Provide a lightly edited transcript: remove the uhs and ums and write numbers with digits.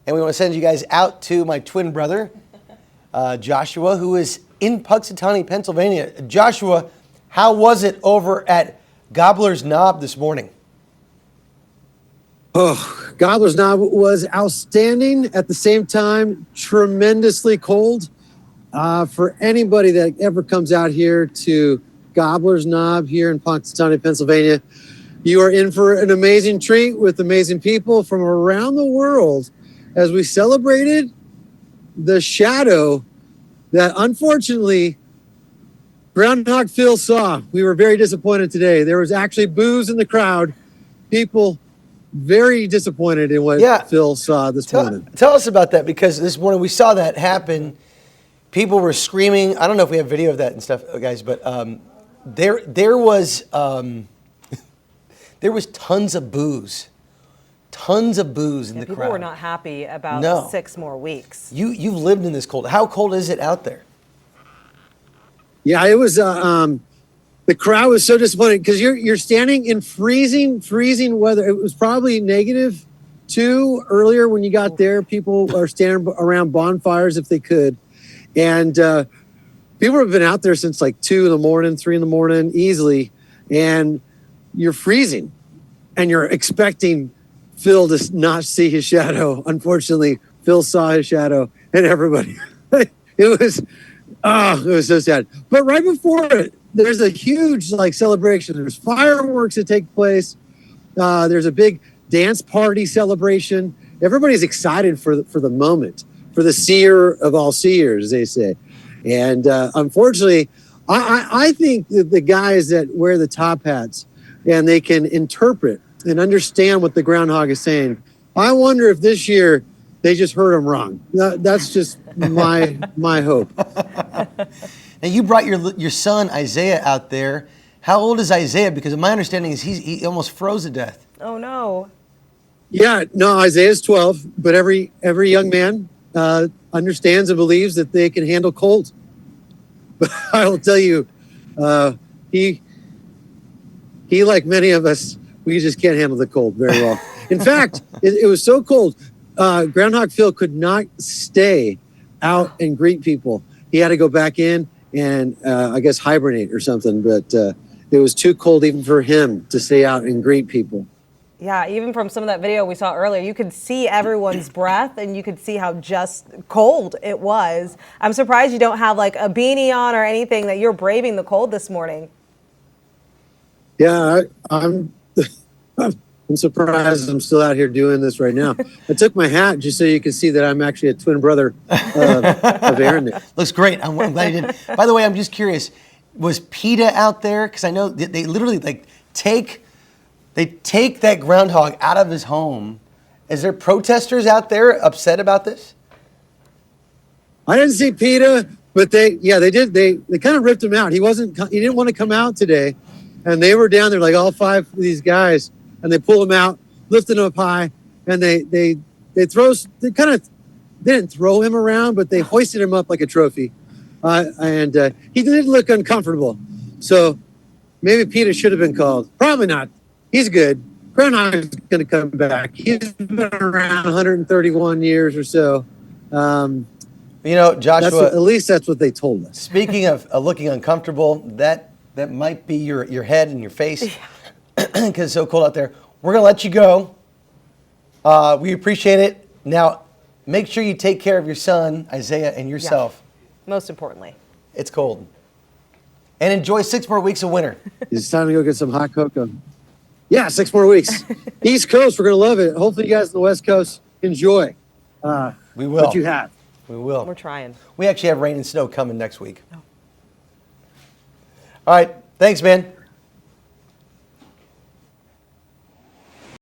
And we want to send you guys out to my twin brother, Joshua, who is in Punxsutawney, Pennsylvania. Joshua, how was it over at Gobbler's Knob this morning? Oh, Gobbler's Knob was outstanding. At the same time, tremendously cold. For anybody that ever comes out here to Gobbler's Knob here in Punxsutawney, Pennsylvania, you are in for an amazing treat with amazing people from around the world as we celebrated the shadow that unfortunately Groundhog Phil saw. We were very disappointed today. There was actually boos in the crowd. People very disappointed in what Phil saw this morning. Tell us about that, because this morning we saw that happen. People were screaming. I don't know if we have video of that and stuff, guys, but there was tons of boos. Tons of boos in the crowd. People were not happy about 6 more weeks. You've lived in this cold. How cold is it out there? Yeah, it was. The crowd was so disappointed because you're standing in freezing weather. It was probably -2 earlier when you got there. People are standing around bonfires if they could, and people have been out there since like 2 in the morning, 3 in the morning, easily, and you're freezing, and you're expecting Phil to not see his shadow. Unfortunately, Phil saw his shadow, and everybody. It was so sad. But right before it, there's a huge celebration. There's fireworks that take place. There's a big dance party celebration. Everybody's excited for the moment, for the seer of all seers, as they say. And unfortunately, I think that the guys that wear the top hats and they can interpret and understand what the groundhog is saying, I wonder if this year they just heard him wrong. That's just my hope. Now, you brought your son Isaiah out there. How old is Isaiah? Because my understanding is he almost froze to death. Oh no. Yeah, no, Isaiah's 12, but every young man understands and believes that they can handle cold. But I will tell you, he like many of us, we just can't handle the cold very well. In fact, it was so cold, Groundhog Phil could not stay out and greet people. He had to go back in and I guess hibernate or something, but it was too cold even for him to stay out and greet people. Yeah, even from some of that video we saw earlier, you could see everyone's breath and you could see how just cold it was. I'm surprised you don't have like a beanie on or anything, that you're braving the cold this morning. Yeah, I'm surprised I'm still out here doing this right now. I took my hat just so you can see that I'm actually a twin brother of Aaron. Looks great. I'm glad you did. By the way, I'm just curious, was PETA out there? Because I know they literally take that groundhog out of his home. Is there protesters out there upset about this? I didn't see PETA, but they did. They kind of ripped him out. He didn't want to come out today, and they were down there like all 5 of these guys. And they pull him out, lifted him up high, and they didn't throw him around, but they hoisted him up like a trophy. And he did look uncomfortable. So maybe PETA should have been called. Probably not. He's good. Groundhog's going to come back. He's been around 131 years or so. Joshua, at least that's what they told us. Speaking of looking uncomfortable, that might be your head and your face. Because it's so cold out there. We're going to let you go. We appreciate it. Now, make sure you take care of your son, Isaiah, and yourself. Yeah. Most importantly. It's cold. And enjoy 6 more weeks of winter. It's time to go get some hot cocoa. Yeah, 6 more weeks. East Coast, we're going to love it. Hopefully you guys on the West Coast enjoy we will. what you have. We will. We're trying. We actually have rain and snow coming next week. Oh. All right. Thanks, man.